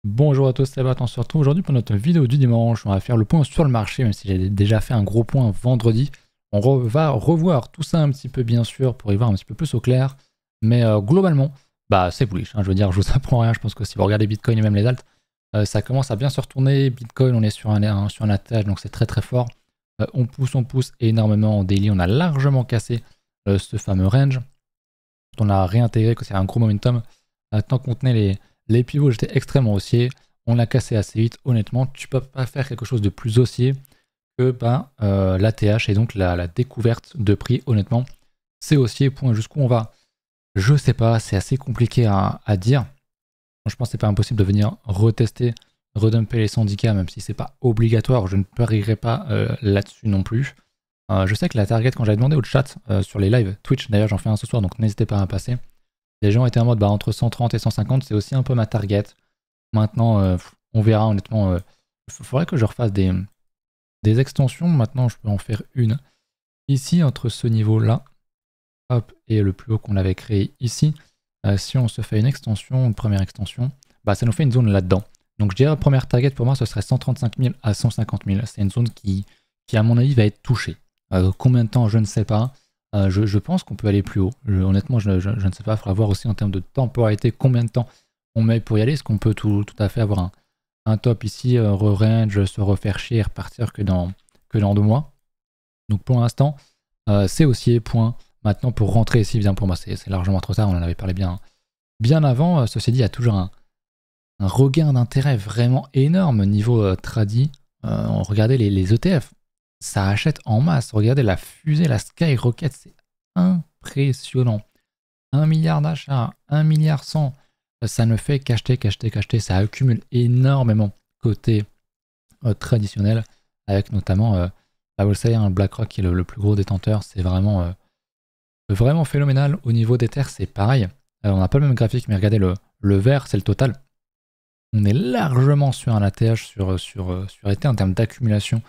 Bonjour à tous, c'est Bat, on se retrouve aujourd'hui pour notre vidéo du dimanche. On va faire le point sur le marché, même si j'ai déjà fait un gros point vendredi. Va revoir tout ça un petit peu, bien sûr, pour y voir un petit peu plus au clair. Mais globalement, bah c'est bullish, hein. Je veux dire, je vous apprends rien. Je pense que si vous regardez Bitcoin et même les alts, ça commence à bien se retourner. Bitcoin, on est sur un atterrage, donc c'est très très fort. On pousse énormément en daily. On a largement cassé ce fameux range. On a réintégré, que c'est un gros momentum. Tant qu'on tenait les pivots, j'étais extrêmement haussier. On l'a cassé assez vite. Honnêtement, tu peux pas faire quelque chose de plus haussier que l'ATH et donc la découverte de prix. Honnêtement, c'est haussier. Point. Jusqu'où on va, je sais pas. C'est assez compliqué à dire. Je pense que c'est pas impossible de venir retester, redumper les syndicats, même si c'est pas obligatoire. Je ne parierai pas là-dessus non plus. Je sais que la target, quand j'avais demandé au chat sur les lives Twitch, d'ailleurs j'en fais un ce soir, donc n'hésitez pas à passer. Les gens étaient en mode bah, entre 130 et 150, c'est aussi un peu ma target. Maintenant, on verra honnêtement. Il faudrait que je refasse des extensions. Maintenant, je peux en faire une ici, entre ce niveau-là, hop, et le plus haut qu'on avait créé ici. Si on se fait une extension, une première extension, bah, ça nous fait une zone là-dedans. Donc je dirais la première target pour moi, ce serait 135 000 à 150 000. C'est une zone qui, à mon avis, va être touchée. Combien de temps, je ne sais pas. Je pense qu'on peut aller plus haut. Honnêtement, je ne sais pas. Il faudra voir aussi en termes de temporalité combien de temps on met pour y aller. Est-ce qu'on peut tout à fait avoir un top ici, re-range, se refaire chier et repartir que dans 2 mois. Donc pour l'instant, c'est haussier, point. Maintenant, pour rentrer ici, bien pour moi, c'est largement trop tard. On en avait parlé bien avant. Ceci dit, il y a toujours un regain d'intérêt vraiment énorme niveau tradi. Regardez les ETF. Ça achète en masse. Regardez la fusée, la Skyrocket, c'est impressionnant. 1 milliard d'achats, 1 milliard 100. Ça ne fait qu'acheter. Ça accumule énormément côté traditionnel, avec notamment, vous le savez, BlackRock qui est le plus gros détenteur. C'est vraiment phénoménal. Au niveau d'Ether, c'est pareil. On n'a pas le même graphique, mais regardez, le vert, c'est le total. On est largement sur un ATH sur Ether en termes d'accumulation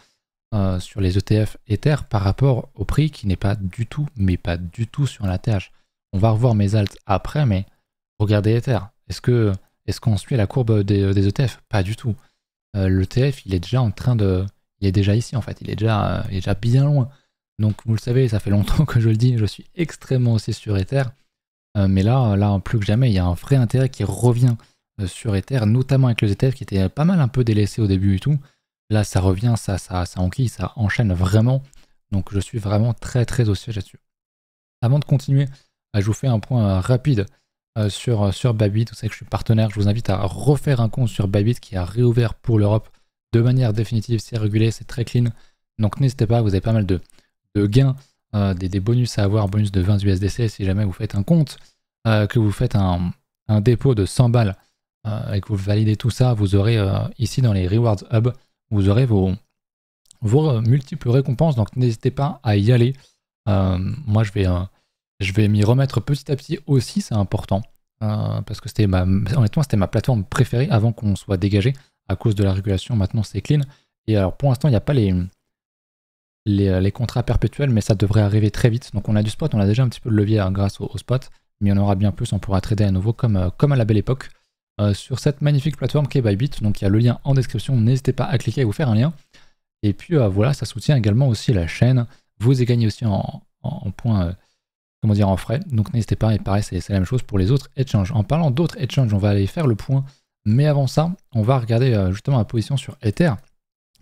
sur les ETF Ether par rapport au prix qui n'est pas du tout, mais pas du tout sur un ATH. On va revoir mes alts après, mais regardez Ether. Est-ce qu'on suit la courbe des ETF? Pas du tout. L'ETF, il est déjà en train de... Il est déjà ici en fait, il est déjà bien loin. Donc vous le savez, ça fait longtemps que je le dis, je suis extrêmement aussi sur Ether. Mais là, plus que jamais, il y a un vrai intérêt qui revient sur Ether, notamment avec les ETF qui étaient pas mal un peu délaissés au début et tout. Là, ça revient, ça enquille, ça enchaîne vraiment. Donc je suis vraiment très très au siège là-dessus. Avant de continuer, je vous fais un point rapide sur Bybit. Vous savez que je suis partenaire, je vous invite à refaire un compte sur Bybit qui a réouvert pour l'Europe de manière définitive. C'est régulé, c'est très clean. Donc n'hésitez pas, vous avez pas mal de gains, des bonus à avoir, bonus de 20 USDC si jamais vous faites un compte, que vous faites un dépôt de 100 balles et que vous validez tout ça, vous aurez ici dans les Rewards Hub, vous aurez vos multiples récompenses. Donc n'hésitez pas à y aller. Moi je vais m'y remettre petit à petit aussi, c'est important. Parce que honnêtement, c'était ma plateforme préférée avant qu'on soit dégagé à cause de la régulation. Maintenant, c'est clean. Et alors, pour l'instant, il n'y a pas les contrats perpétuels, mais ça devrait arriver très vite. Donc, on a du spot, on a déjà un petit peu de levier grâce au spot, mais on aura bien plus. On pourra trader à nouveau comme à la belle époque sur cette magnifique plateforme qui est Bybit. Donc, il y a le lien en description. N'hésitez pas à cliquer et vous faire un lien. Et puis, voilà, ça soutient également aussi la chaîne. Vous y gagnez aussi en points. En frais, donc n'hésitez pas, et pareil c'est la même chose pour les autres exchanges. En parlant d'autres exchanges, on va aller faire le point, mais avant ça, on va regarder justement la position sur Ether.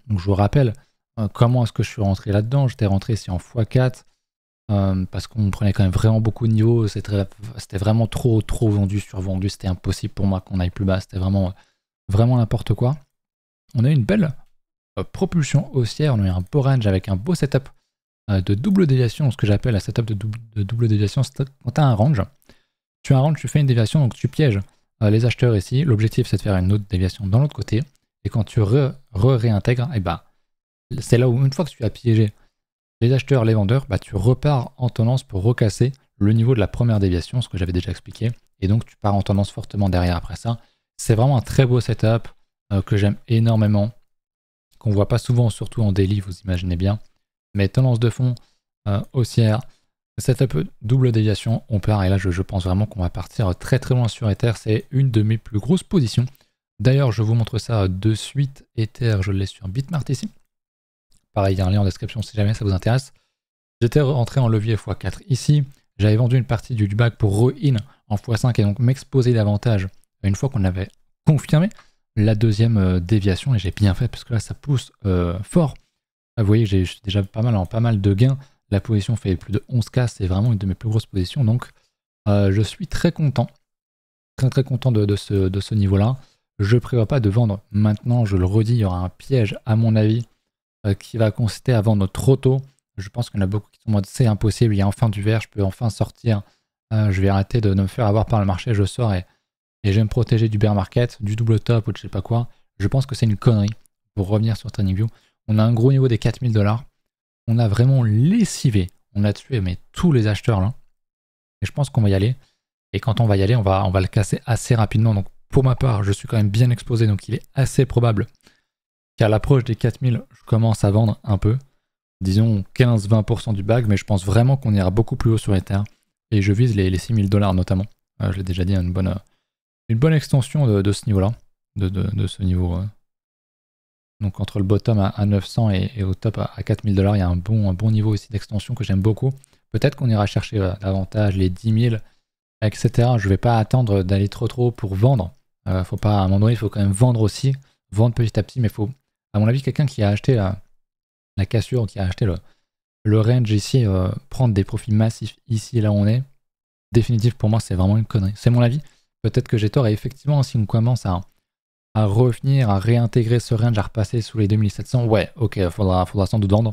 Donc je vous rappelle comment est-ce que je suis rentré là-dedans. J'étais rentré ici en x4, parce qu'on prenait quand même vraiment beaucoup de niveaux, c'était vraiment trop vendu, survendu, c'était impossible pour moi qu'on aille plus bas, c'était vraiment n'importe quoi. On a eu une belle propulsion haussière, on a eu un beau range avec un beau setup de double déviation. Ce que j'appelle la setup de double déviation, c'est quand tu as un range, tu fais une déviation, donc tu pièges les acheteurs ici. L'objectif, c'est de faire une autre déviation dans l'autre côté. Et quand tu réintègres, et bah, c'est là où, une fois que tu as piégé les acheteurs, les vendeurs, bah, tu repars en tendance pour recasser le niveau de la première déviation, ce que j'avais déjà expliqué. Et donc, tu pars en tendance fortement derrière après ça. C'est vraiment un très beau setup que j'aime énormément, qu'on voit pas souvent, surtout en daily, vous imaginez bien. Mais tendance de fond haussière, setup double déviation, on part. Et là, je pense vraiment qu'on va partir très très loin sur Ether. C'est une de mes plus grosses positions D'ailleurs, je vous montre ça de suite. Ether, je l'ai sur Bitmart ici. Pareil, il y a un lien en description si jamais ça vous intéresse. J'étais rentré en levier x4 ici. J'avais vendu une partie du bac pour re-in en x5 et donc m'exposer davantage une fois qu'on avait confirmé la deuxième déviation. Et j'ai bien fait parce que là, ça pousse fort. Vous voyez, j'ai déjà pas mal de gains. La position fait plus de 11K. C'est vraiment une de mes plus grosses positions. Donc, je suis très content. Très content de ce niveau-là. Je ne prévois pas de vendre maintenant. Je le redis, il y aura un piège à mon avis qui va consister à vendre trop tôt. Je pense qu'il y en a beaucoup qui sont en mode c'est impossible, il y a enfin du vert, je peux enfin sortir. Je vais arrêter de me faire avoir par le marché, je sors et je vais me protéger du bear market, du double top ou de je sais pas quoi. Je pense que c'est une connerie. Pour revenir sur TradingView, on a un gros niveau des 4000$. On a vraiment lessivé. On a tué mais tous les acheteurs là. Et je pense qu'on va y aller. Et quand on va y aller, on va le casser assez rapidement. Donc pour ma part, je suis quand même bien exposé. Donc il est assez probable qu'à l'approche des 4000, je commence à vendre un peu. Disons 15-20% du bag. Mais je pense vraiment qu'on ira beaucoup plus haut sur Ether. Et je vise les 6000$ notamment. Je l'ai déjà dit, une bonne extension de ce niveau-là. De ce niveau. Donc entre le bottom à 900 et au top à 4000$, il y a un bon niveau ici d'extension que j'aime beaucoup. Peut-être qu'on ira chercher davantage les 10 000, etc. Je ne vais pas attendre d'aller trop haut pour vendre. Faut pas, à un moment donné, il faut quand même vendre aussi. Vendre petit à petit, mais il faut, à mon avis, quelqu'un qui a acheté la cassure, qui a acheté le range ici, prendre des profits massifs ici, là où on est, définitif pour moi, c'est vraiment une connerie. C'est mon avis. Peut-être que j'ai tort et effectivement, si on commence à revenir, à réintégrer ce range, à repasser sous les 2700, ouais, ok, faudra sans doute vendre.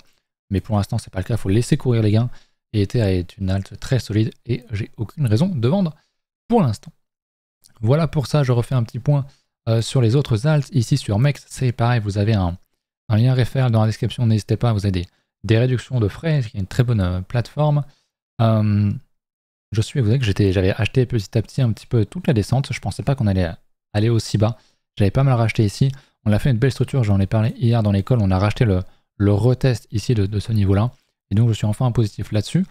Mais pour l'instant, c'est pas le cas. Il faut laisser courir les gains. Et Ether est une alt très solide et j'ai aucune raison de vendre pour l'instant. Voilà pour ça, je refais un petit point sur les autres alts. Ici sur MEX, c'est pareil, vous avez un lien référent dans la description, n'hésitez pas, vous avez des réductions de frais, qui est une très bonne plateforme. Vous savez que j'avais acheté petit à petit un petit peu toute la descente, je pensais pas qu'on allait aller aussi bas. J'avais pas mal racheté ici, on a fait une belle structure, j'en ai parlé hier dans l'école, on a racheté le retest ici de ce niveau-là. Et donc je suis enfin en positif là-dessus.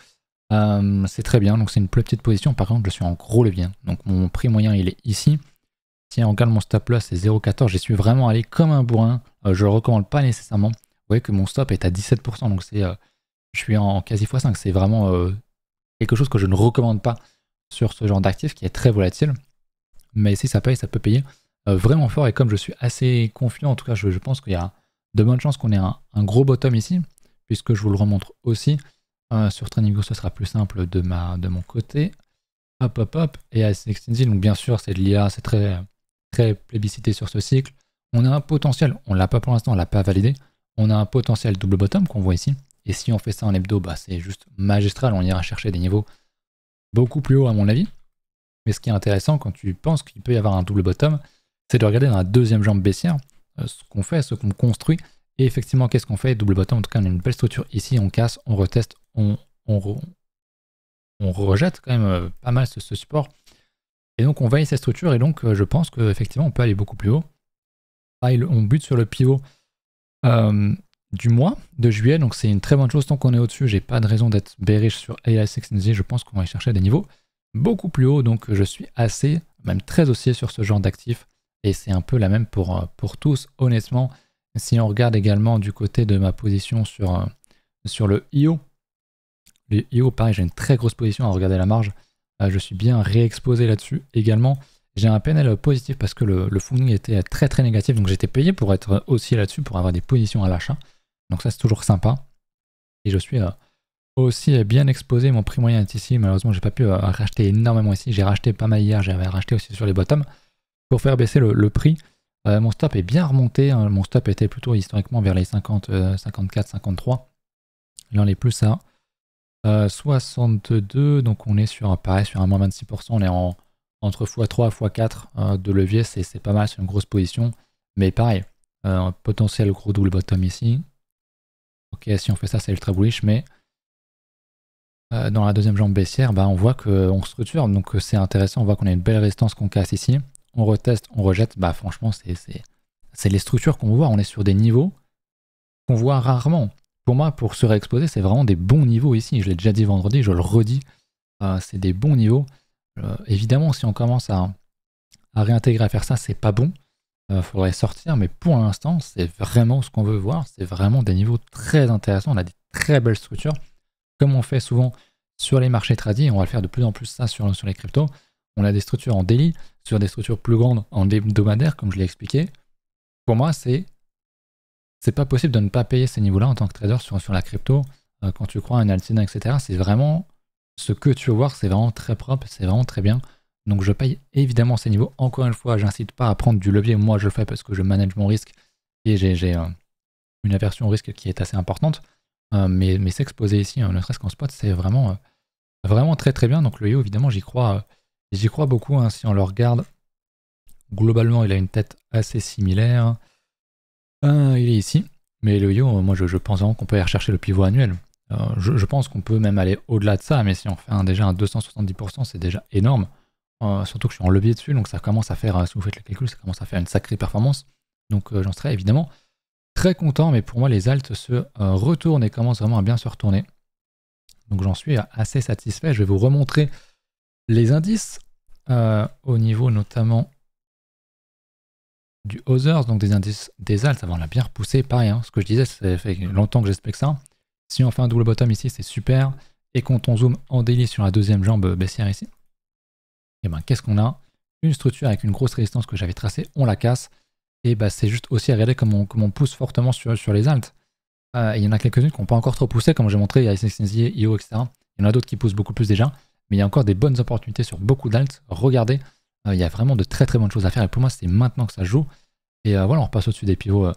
C'est très bien, donc c'est une plus petite position. Par contre, je suis en gros levier. Donc mon prix moyen, il est ici. Si on regarde mon stop loss, c'est 0,14. J'y suis vraiment allé comme un bourrin. Je ne le recommande pas nécessairement. Vous voyez que mon stop est à 17%. Donc je suis en quasi x5. C'est vraiment quelque chose que je ne recommande pas sur ce genre d'actif qui est très volatile. Mais si ça paye, ça peut payer vraiment fort. Et comme je suis assez confiant, en tout cas, je pense qu'il y a de bonnes chances qu'on ait un gros bottom ici, puisque je vous le remontre aussi. Sur TradingView, ce sera plus simple de mon côté. Hop. Et ASXNZ, donc bien sûr, c'est de l'IA, c'est très plébiscité sur ce cycle. On a un potentiel, on ne l'a pas pour l'instant, on ne l'a pas validé. On a un potentiel double bottom qu'on voit ici. Et si on fait ça en hebdo, bah, c'est juste magistral. On ira chercher des niveaux beaucoup plus hauts, à mon avis. Mais ce qui est intéressant quand tu penses qu'il peut y avoir un double bottom, c'est de regarder dans la deuxième jambe baissière ce qu'on fait, ce qu'on construit. Et effectivement, qu'est-ce qu'on fait? Double bottom, en tout cas, on a une belle structure ici, on casse, on reteste, on rejette quand même pas mal ce support. Et donc, on veille cette structure et donc, je pense qu'effectivement, on peut aller beaucoup plus haut. Pareil, on bute sur le pivot du mois de juillet, donc c'est une très bonne chose. Tant qu'on est au-dessus, j'ai pas de raison d'être bearish sur ASXNZ. Je pense qu'on va aller chercher des niveaux beaucoup plus hauts, donc je suis assez, même très haussier sur ce genre d'actifs. Et c'est un peu la même pour tous, honnêtement. Si on regarde également du côté de ma position sur le IO, pareil, j'ai une très grosse position à regarder la marge. Je suis bien réexposé là-dessus également. J'ai un PNL positif parce que le funding était très négatif, donc j'étais payé pour être aussi là-dessus, pour avoir des positions à l'achat. Donc ça, c'est toujours sympa. Et je suis aussi bien exposé. Mon prix moyen est ici. Malheureusement, j'ai pas pu racheter énormément ici. J'ai racheté pas mal hier. J'avais racheté aussi sur les bottoms pour faire baisser le prix. Mon stop est bien remonté. Hein. Mon stop était plutôt historiquement vers les 50, 54, 53. Là, on est plus à 62. Donc, on est sur, pareil, sur un moins 26%. On est entre x3 et x4 de levier. C'est pas mal. C'est une grosse position. Mais pareil, potentiel gros double bottom ici. Ok, si on fait ça, c'est ultra bullish. Mais dans la deuxième jambe baissière, bah, on voit qu'on structure. Donc, c'est intéressant. On voit qu'on a une belle résistance qu'on casse ici. On reteste, on rejette, bah franchement, c'est les structures qu'on voit. On est sur des niveaux qu'on voit rarement. Pour moi, pour se réexposer, c'est vraiment des bons niveaux ici. Je l'ai déjà dit vendredi, je le redis. C'est des bons niveaux. Évidemment, si on commence à réintégrer, à faire ça, c'est pas bon. faudrait sortir, mais pour l'instant, c'est vraiment ce qu'on veut voir. C'est vraiment des niveaux très intéressants. On a des très belles structures, comme on fait souvent sur les marchés tradis. On va le faire de plus en plus ça sur les cryptos. On a des structures en daily, sur des structures plus grandes en hebdomadaire, comme je l'ai expliqué. Pour moi, c'est pas possible de ne pas payer ces niveaux-là en tant que trader sur la crypto. Quand tu crois à une altine, etc., c'est vraiment ce que tu veux voir, c'est vraiment très propre, c'est vraiment très bien. Donc je paye évidemment ces niveaux. Encore une fois, j'incite pas à prendre du levier. Moi, je le fais parce que je manage mon risque et j'ai une aversion au risque qui est assez importante. Mais s'exposer ici, ne serait-ce qu'en spot, c'est vraiment, vraiment très très bien. Donc le yo, évidemment, j'y crois beaucoup. Hein, si on le regarde, globalement, il a une tête assez similaire. Il est ici. Mais le yo, moi, je pense vraiment qu'on peut aller rechercher le pivot annuel. Je pense qu'on peut même aller au-delà de ça, mais si on fait déjà un 270%, c'est déjà énorme. Surtout que je suis en levier dessus, donc ça commence à faire, si vous faites le calcul, ça commence à faire une sacrée performance. Donc j'en serais évidemment très content, mais pour moi les alts se retournent et commencent vraiment à bien se retourner. Donc j'en suis assez satisfait. Je vais vous remontrer les indices au niveau notamment du Others, donc des indices des alts, ça va, on l'a bien repoussé, pareil, hein, ce que je disais, ça fait longtemps que j'explique ça. Si on fait un double bottom ici, c'est super, et quand on zoome en daily sur la deuxième jambe baissière ici, et ben qu'est-ce qu'on a? Une structure avec une grosse résistance que j'avais tracée, on la casse, et bah c'est juste aussi à regarder comme on pousse fortement sur les alts. Il y en a quelques-unes qui n'ont pas encore trop poussé, comme j'ai montré, il y a SXNZ, IO, etc. Il y en a d'autres qui poussent beaucoup plus déjà, mais il y a encore des bonnes opportunités sur beaucoup d'alts. Regardez, il y a vraiment de très très bonnes choses à faire, et pour moi c'est maintenant que ça se joue. Et voilà, on repasse au-dessus des pivots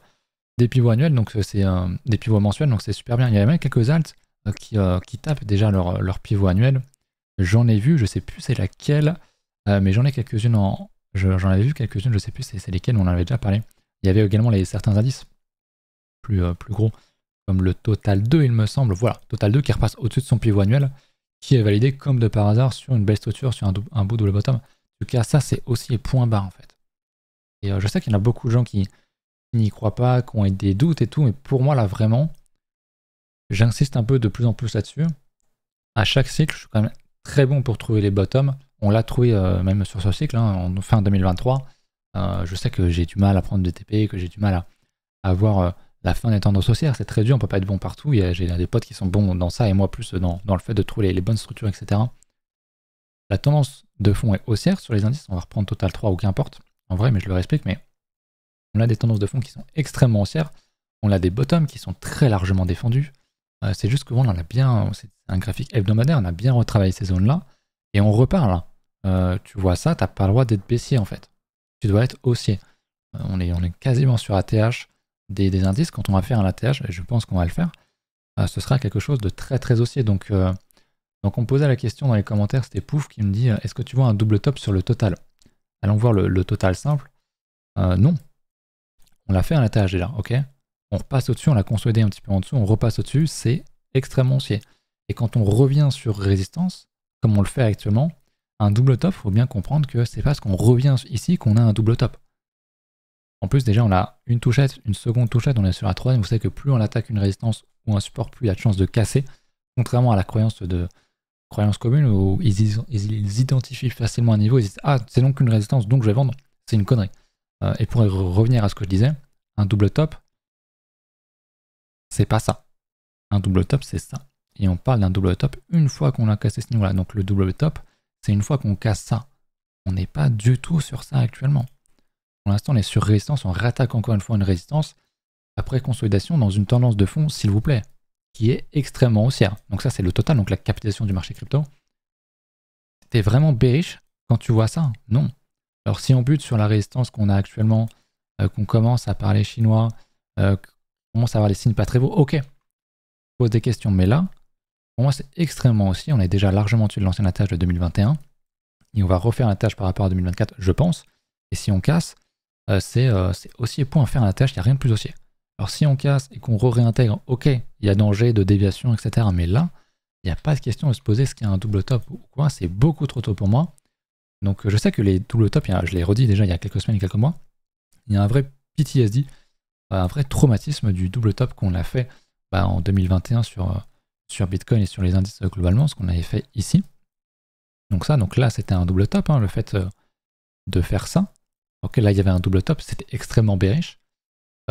annuels, donc c'est des pivots mensuels, donc c'est super bien. Il y a même quelques alts qui tapent déjà leur pivot annuel. J'en ai vu, je sais plus c'est laquelle, mais j'en ai quelques-unes j'en avais vu quelques-unes, je sais plus c'est lesquelles, on en avait déjà parlé. Il y avait également certains indices plus gros, comme le Total 2, il me semble. Voilà, Total 2 qui repasse au-dessus de son pivot annuel, qui est validé comme de par hasard sur une belle structure, sur un beau double bottom. En tout cas, ça c'est aussi les points bas en fait. Et je sais qu'il y en a beaucoup de gens qui n'y croient pas, qui ont des doutes et tout, mais pour moi là vraiment, j'insiste un peu de plus en plus là-dessus. À chaque cycle, je suis quand même très bon pour trouver les bottoms. On l'a trouvé même sur ce cycle, hein, en fin 2023. Je sais que j'ai du mal à prendre des TP, que j'ai du mal à avoir la fin des tendances haussières. C'est très dur, on peut pas être bon partout. J'ai des potes qui sont bons dans ça et moi plus dans le fait de trouver les bonnes structures, etc. La tendance de fond est haussière sur les indices. On va reprendre Total 3 ou qu'importe. En vrai, mais je le explique, mais on a des tendances de fond qui sont extrêmement haussières. On a des bottoms qui sont très largement défendus. C'est juste que voilà, on a bien, c'est un graphique hebdomadaire, on a bien retravaillé ces zones-là. Et on repart là. Tu vois ça, t'as pas le droit d'être baissier en fait. Tu dois être haussier. On est quasiment sur ATH des indices. Quand on va faire un ATH, et je pense qu'on va le faire, ce sera quelque chose de très très haussier. Donc on me posait la question dans les commentaires, c'était Pouf qui me dit est-ce que tu vois un double top sur le total? Allons voir le total simple. Non. On l'a fait un ATH déjà, ok? On repasse au-dessus, on l'a consolidé un petit peu en dessous, on repasse au-dessus, c'est extrêmement haussier. Et quand on revient sur résistance, comme on le fait actuellement, un double top, il faut bien comprendre que c'est parce qu'on revient ici qu'on a un double top. En plus, déjà, on a une touchette, une seconde touchette, on est sur la troisième. Vous savez que plus on attaque une résistance ou un support, plus il y a de chances de casser. Contrairement à la croyance commune où ils identifient facilement un niveau, ils disent ah, c'est donc une résistance, donc je vais vendre. C'est une connerie. Et pour revenir à ce que je disais, un double top, c'est pas ça. Un double top, c'est ça. Et on parle d'un double top une fois qu'on a cassé ce niveau-là. Donc le double top, c'est une fois qu'on casse ça. On n'est pas du tout sur ça actuellement. Pour l'instant, on est sur résistance, on rattaque encore une fois une résistance. Après consolidation dans une tendance de fond, s'il vous plaît, qui est extrêmement haussière. Donc ça, c'est le total, donc la capitalisation du marché crypto. T'es vraiment bearish quand tu vois ça? Non. Alors si on bute sur la résistance qu'on a actuellement, qu'on commence à parler chinois, qu'on commence à avoir les signes pas très beaux, ok, pose des questions. Mais là, pour moi, c'est extrêmement haussier. On est déjà largement au-dessus de l'ancienne attache de 2021. Et on va refaire un attache par rapport à 2024, je pense. Et si on casse, c'est haussier point faire un attache, il n'y a rien de plus haussier. Alors si on casse et qu'on réintègre, ok, il y a danger de déviation, etc. Mais là, il n'y a pas de question de se poser ce qu'il y a un double top ou quoi. C'est beaucoup trop tôt pour moi. Donc je sais que les double top, je l'ai redit déjà il y a quelques semaines et quelques mois, il y a un vrai PTSD, un vrai traumatisme du double top qu'on a fait en 2021 sur Bitcoin et sur les indices globalement, ce qu'on avait fait ici. Donc là c'était un double top, hein, le fait de faire ça. Ok, là, il y avait un double top, c'était extrêmement bearish.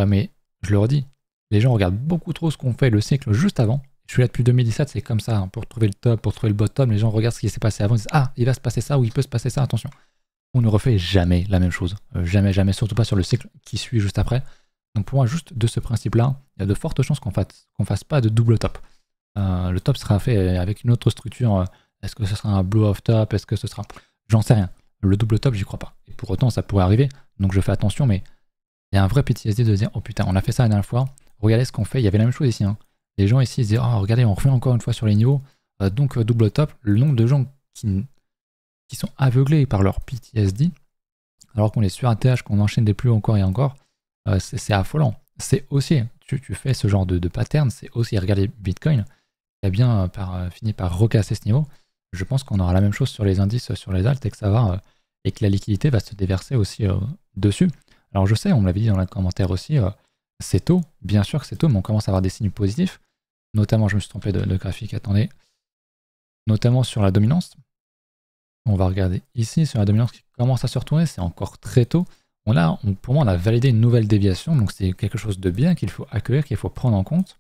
Mais je le redis, les gens regardent beaucoup trop ce qu'on fait le cycle juste avant. Je suis là depuis 2017, c'est comme ça, hein, pour trouver le top, pour trouver le bottom, les gens regardent ce qui s'est passé avant, ils disent ah, il va se passer ça ou il peut se passer ça, attention. On ne refait jamais la même chose. Jamais, jamais, surtout pas sur le cycle qui suit juste après. Donc pour moi, juste de ce principe-là, il y a de fortes chances qu'on fasse pas de double top. Le top sera fait avec une autre structure. Est-ce que ce sera un blow-off top? Est-ce que ce sera... J'en sais rien. Le double top, j'y crois pas. Et pour autant, ça pourrait arriver. Donc je fais attention, mais il y a un vrai PTSD de se dire, oh putain, on a fait ça la dernière fois. Regardez ce qu'on fait. Il y avait la même chose ici. Hein. Les gens ici se disent, oh regardez, on refait encore une fois sur les niveaux. Donc double top. Le nombre de gens qui sont aveuglés par leur PTSD, alors qu'on est sur ATH, qu'on enchaîne des plus encore et encore, c'est affolant. C'est haussier. Tu fais ce genre de pattern, c'est haussier. Regardez Bitcoin, qui a bien fini par recasser ce niveau. Je pense qu'on aura la même chose sur les indices, sur les alts, et que ça va, et que la liquidité va se déverser aussi dessus. Alors je sais, on me l'avait dit dans les commentaires aussi, c'est tôt, bien sûr que c'est tôt, mais on commence à avoir des signes positifs. Notamment, je me suis trompé de graphique, attendez. Notamment sur la dominance. On va regarder ici sur la dominance qui commence à se retourner, c'est encore très tôt. Pour moi, on a validé une nouvelle déviation, donc c'est quelque chose de bien qu'il faut accueillir, qu'il faut prendre en compte.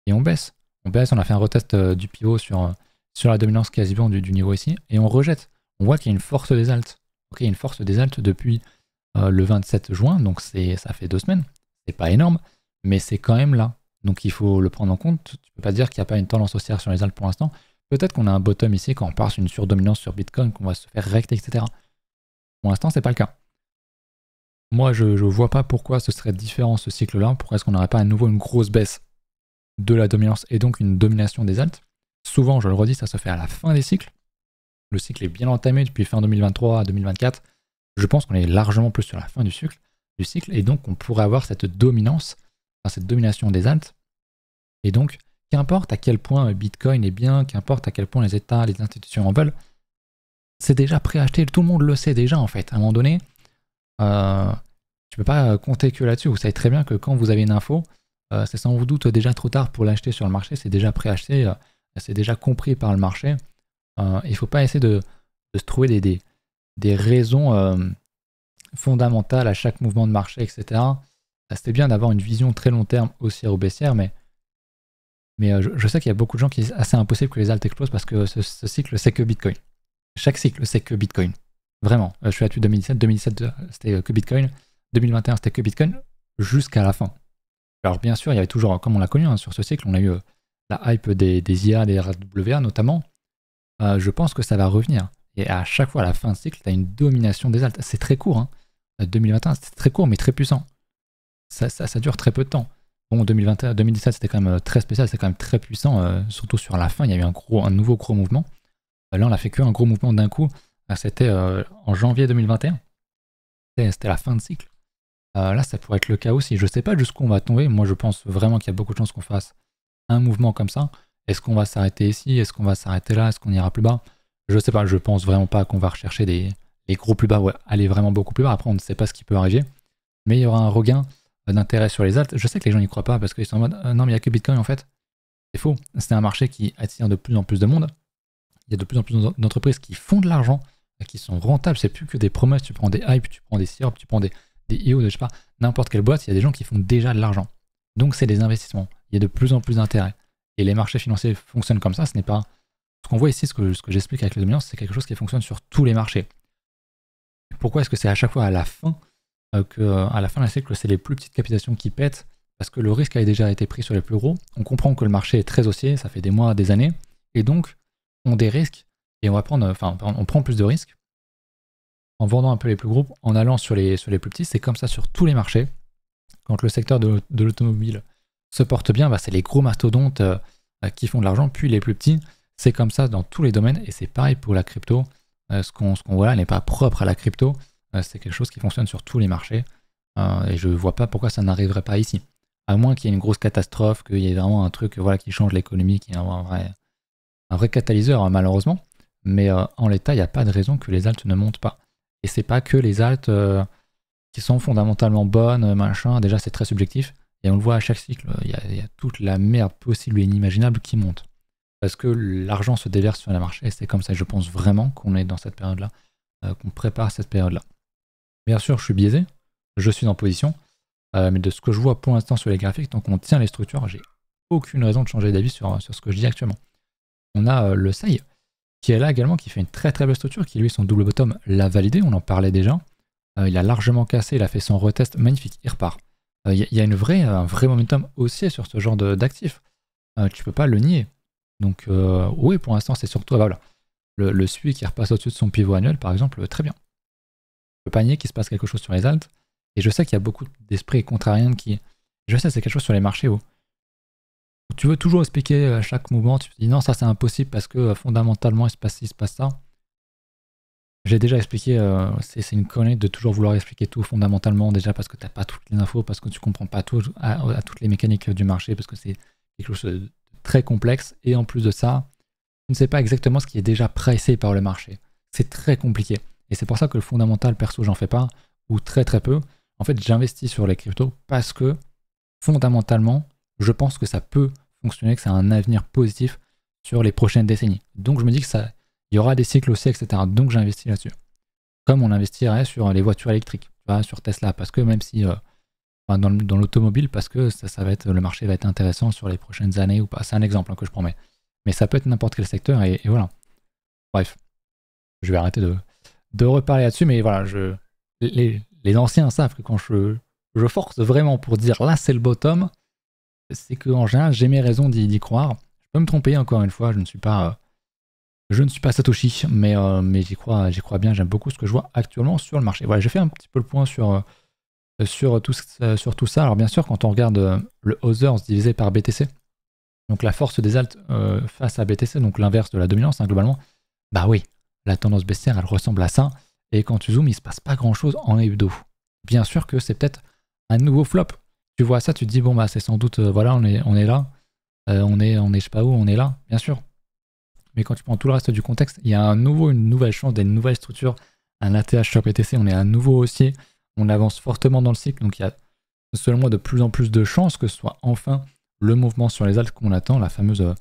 Et on baisse. On baisse, on a fait un retest du pivot sur la dominance quasiment du niveau ici, et on rejette. On voit qu'il y a une force des alts. Ok, il y a une force des alts depuis le 27 juin, donc ça fait 2 semaines. C'est pas énorme, mais c'est quand même là. Donc il faut le prendre en compte. Tu peux pas dire qu'il n'y a pas une tendance haussière sur les alts pour l'instant. Peut-être qu'on a un bottom ici quand on part sur une surdominance sur Bitcoin, qu'on va se faire rect, etc. Pour l'instant, c'est pas le cas. Moi, je vois pas pourquoi ce serait différent ce cycle-là. Pourquoi est-ce qu'on n'aurait pas à nouveau une grosse baisse de la dominance et donc une domination des alts? Souvent, je le redis, ça se fait à la fin des cycles. Le cycle est bien entamé depuis fin 2023 à 2024. Je pense qu'on est largement plus sur la fin du cycle, et donc on pourrait avoir cette dominance, cette domination des alts. Et donc, qu'importe à quel point Bitcoin est bien, qu'importe à quel point les États, les institutions en veulent, c'est déjà préacheté, tout le monde le sait déjà en fait. À un moment donné, tu ne peux pas compter que là-dessus. Vous savez très bien que quand vous avez une info, c'est sans doute déjà trop tard pour l'acheter sur le marché, c'est déjà préacheté, c'est déjà compris par le marché. Il ne faut pas essayer de se trouver des raisons fondamentales à chaque mouvement de marché, etc. C'était bien d'avoir une vision très long terme haussière ou baissière, mais je sais qu'il y a beaucoup de gens qui disent c'est impossible que les alts explosent parce que ce cycle c'est que Bitcoin. Chaque cycle c'est que Bitcoin. Vraiment. Je suis là-dessus 2017. 2017 c'était que Bitcoin. 2021 c'était que Bitcoin jusqu'à la fin. Alors bien sûr, il y avait toujours, comme on l'a connu hein, sur ce cycle, on a eu la hype des IA, des RWA notamment. Je pense que ça va revenir. Et à chaque fois, à la fin de cycle, tu as une domination des alts. C'est très court. Hein. 2021, c'était très court, mais très puissant. Ça dure très peu de temps. Bon, 2021, 2017, c'était quand même très spécial, c'était quand même très puissant. Surtout sur la fin, il y a eu un nouveau gros mouvement. Là, on a fait qu'un gros mouvement d'un coup. C'était en janvier 2021. C'était la fin de cycle. Là, ça pourrait être le cas aussi. Je ne sais pas jusqu'où on va tomber. Moi, je pense vraiment qu'il y a beaucoup de chances qu'on fasse un mouvement comme ça. Est-ce qu'on va s'arrêter ici? Est-ce qu'on va s'arrêter là? Est-ce qu'on ira plus bas? Je sais pas, je pense vraiment pas qu'on va rechercher les gros plus bas, ouais, aller vraiment beaucoup plus bas. Après, on ne sait pas ce qui peut arriver. Mais il y aura un regain d'intérêt sur les alts. Je sais que les gens n'y croient pas parce qu'ils sont en mode non, mais il n'y a que Bitcoin en fait. C'est faux. C'est un marché qui attire de plus en plus de monde. Il y a de plus en plus d'entreprises qui font de l'argent, qui sont rentables. C'est plus que des promesses. Tu prends des hype, tu prends des syrups, tu prends des IO, je sais pas, n'importe quelle boîte. Il y a des gens qui font déjà de l'argent. Donc, c'est des investissements. Il y a de plus en plus d'intérêt. Et les marchés financiers fonctionnent comme ça. Ce n'est pas. Ce qu'on voit ici, ce que j'explique avec les dominances, c'est quelque chose qui fonctionne sur tous les marchés. Pourquoi est-ce que c'est à chaque fois à la fin à la fin d'un cycle, c'est les plus petites capitalisations qui pètent? Parce que le risque a déjà été pris sur les plus gros. On comprend que le marché est très haussier, ça fait des mois, des années, et donc on des risques et on prend plus de risques en vendant un peu les plus gros, en allant sur les plus petits. C'est comme ça sur tous les marchés. Quand le secteur de l'automobile se porte bien, c'est les gros mastodontes qui font de l'argent, puis les plus petits. C'est comme ça dans tous les domaines et c'est pareil pour la crypto. Ce qu'on voit là n'est pas propre à la crypto. C'est quelque chose qui fonctionne sur tous les marchés et je ne vois pas pourquoi ça n'arriverait pas ici. À moins qu'il y ait une grosse catastrophe, qu'il y ait vraiment un truc qui change l'économie, qui est un vrai catalyseur hein, malheureusement. Mais en l'état, il n'y a pas de raison que les alts ne montent pas. Et c'est pas que les alts qui sont fondamentalement bonnes, machin. Déjà, c'est très subjectif. Et on le voit à chaque cycle, il y a toute la merde possible et inimaginable qui monte. Parce que l'argent se déverse sur les marchés et c'est comme ça. Je pense vraiment qu'on est dans cette période-là, qu'on prépare cette période-là. Bien sûr, je suis biaisé, je suis en position, mais de ce que je vois pour l'instant sur les graphiques, tant qu'on tient les structures, j'ai aucune raison de changer d'avis sur ce que je dis actuellement. On a le SAI qui est là également, qui fait une très très belle structure, qui lui son double bottom l'a validé, on en parlait déjà. Il a largement cassé, il a fait son retest magnifique, il repart. Il y a un vrai momentum haussier sur ce genre d'actifs. Tu peux pas le nier. Donc oui, pour l'instant c'est surtout voilà, le SUI qui repasse au-dessus de son pivot annuel par exemple, très bien. Je peux pas nier qu'il se passe quelque chose sur les alts. Et je sais qu'il y a beaucoup d'esprits contrariens qui... Je sais c'est quelque chose sur les marchés où tu veux toujours expliquer à chaque mouvement, tu te dis non ça c'est impossible parce que fondamentalement il se passe ci, il se passe ça. J'ai déjà expliqué, c'est une connerie de toujours vouloir expliquer tout fondamentalement, déjà parce que tu n'as pas toutes les infos, parce que tu comprends pas tout à toutes les mécaniques du marché, parce que c'est quelque chose de très complexe, et en plus de ça, tu ne sais pas exactement ce qui est déjà pricé par le marché. C'est très compliqué. Et c'est pour ça que le fondamental, perso, j'en fais pas, ou très très peu. En fait, j'investis sur les cryptos parce que, fondamentalement, je pense que ça peut fonctionner, que ça a un avenir positif sur les prochaines décennies. Donc je me dis que ça... Il y aura des cycles aussi, etc. Donc j'investis là-dessus. Comme on investirait sur les voitures électriques, tu vois, sur Tesla, parce que même si dans l'automobile, parce que ça va être, le marché va être intéressant sur les prochaines années ou pas. C'est un exemple que je promets. Mais ça peut être n'importe quel secteur et voilà. Bref, je vais arrêter de reparler là-dessus, mais voilà, les anciens savent que quand je force vraiment pour dire là c'est le bottom, c'est qu'en général j'ai mes raisons d'y croire. Je peux me tromper encore une fois, je ne suis pas Satoshi, mais j'y crois bien, j'aime beaucoup ce que je vois actuellement sur le marché. Voilà, j'ai fait un petit peu le point sur tout ça. Alors bien sûr, quand on regarde le Others divisé par BTC, donc la force des alts face à BTC, donc l'inverse de la dominance, globalement, bah oui, la tendance baissière, elle ressemble à ça, et quand tu zoomes, il se passe pas grand-chose en hebdo. Bien sûr que c'est peut-être un nouveau flop. Tu vois ça, tu te dis, bon bah c'est sans doute, voilà, on est là, on est je sais pas où, on est là, bien sûr. Mais quand tu prends tout le reste du contexte, il y a une nouvelle chance, des nouvelles structures, un ATH sur BTC, on est à nouveau haussier, on avance fortement dans le cycle, donc il y a selon moi de plus en plus de chances que ce soit enfin le mouvement sur les alts qu'on attend, la fameuse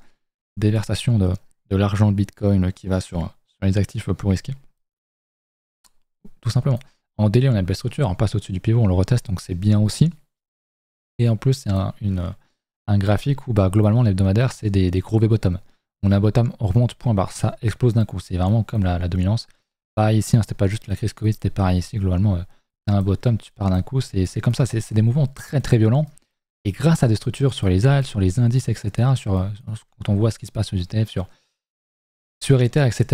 déversation de l'argent de Bitcoin qui va sur les actifs plus risqués. Tout simplement. En daily, on a une belle structure, on passe au-dessus du pivot, on le reteste, donc c'est bien aussi. Et en plus, c'est un graphique où globalement, l'hebdomadaire, c'est des gros V-bottom. On a un bottom, on remonte point barre, ça explose d'un coup. C'est vraiment comme la dominance. Pareil ici, c'était pas juste la crise Covid, c'était pareil ici. Globalement, t'as un bottom, tu pars d'un coup. C'est comme ça, c'est des mouvements très très violents. Et grâce à des structures sur les alts, sur les indices, etc., quand on voit ce qui se passe sur ETF, sur Ether, etc.,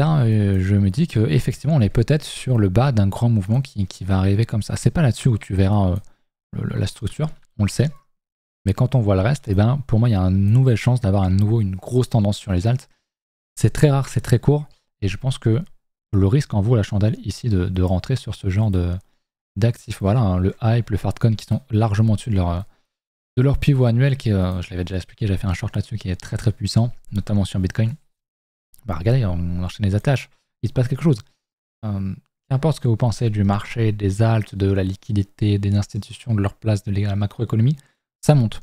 je me dis qu'effectivement, on est peut-être sur le bas d'un grand mouvement qui va arriver comme ça. C'est pas là-dessus où tu verras la structure, on le sait. Mais quand on voit le reste, eh ben, pour moi, il y a une nouvelle chance d'avoir une grosse tendance sur les alts. C'est très rare, c'est très court, et je pense que le risque en vaut la chandelle ici de rentrer sur ce genre d'actifs. Voilà, hein, le hype, le fartcoin qui sont largement au-dessus de leur pivot annuel, qui je l'avais déjà expliqué, j'avais fait un short là-dessus qui est très très puissant, notamment sur Bitcoin. Regardez, on enchaîne les attaches, il se passe quelque chose. Qu'importe ce que vous pensez du marché, des alts, de la liquidité, des institutions, de leur place, de la macroéconomie, ça monte.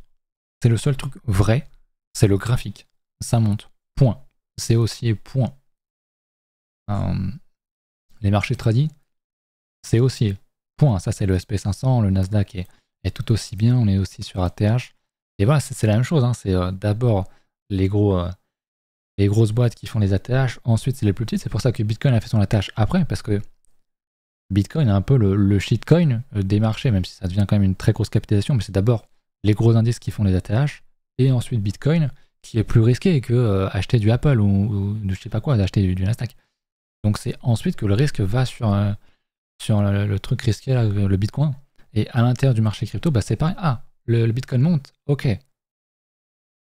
C'est le seul truc vrai, c'est le graphique. Ça monte. Point. C'est haussier. Point. Les marchés tradis, c'est haussier. Point. Ça, c'est le SP500, le Nasdaq est tout aussi bien. On est aussi sur ATH. Et voilà, c'est la même chose. Hein. C'est d'abord les grosses boîtes qui font les ATH. Ensuite, c'est les plus petites. C'est pour ça que Bitcoin a fait son ATH après, parce que Bitcoin est un peu le shitcoin des marchés, même si ça devient quand même une très grosse capitalisation. Mais c'est d'abord les gros indices qui font les ATH, et ensuite Bitcoin, qui est plus risqué que acheter du Apple ou je sais pas quoi, d'acheter du Nasdaq. Donc c'est ensuite que le risque va sur le truc risqué, là, le Bitcoin. Et à l'intérieur du marché crypto, c'est pareil. Ah, le Bitcoin monte, ok.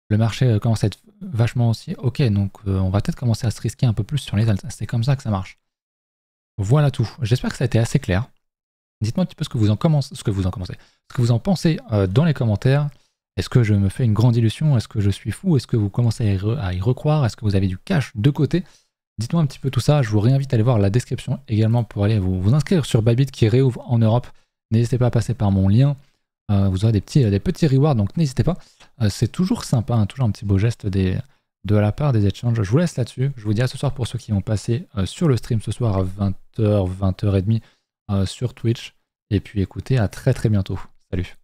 Le marché commence à être vachement haussier, ok. Donc on va peut-être commencer à se risquer un peu plus sur les alts. C'est comme ça que ça marche. Voilà tout. J'espère que ça a été assez clair. Dites-moi un petit peu ce que vous en pensez dans les commentaires. Est-ce que je me fais une grande illusion? Est-ce que je suis fou? Est-ce que vous commencez à y recroire? Est-ce que vous avez du cash de côté? Dites-moi un petit peu tout ça. Je vous réinvite à aller voir la description également pour aller vous inscrire sur Bybit qui réouvre en Europe. N'hésitez pas à passer par mon lien. Vous aurez des petits rewards, donc n'hésitez pas. C'est toujours sympa, hein, toujours un petit beau geste de la part des échanges. Je vous laisse là-dessus. Je vous dis à ce soir pour ceux qui vont passer sur le stream ce soir à 20h, 20h30 sur Twitch. Et puis écoutez, à très très bientôt. Salut.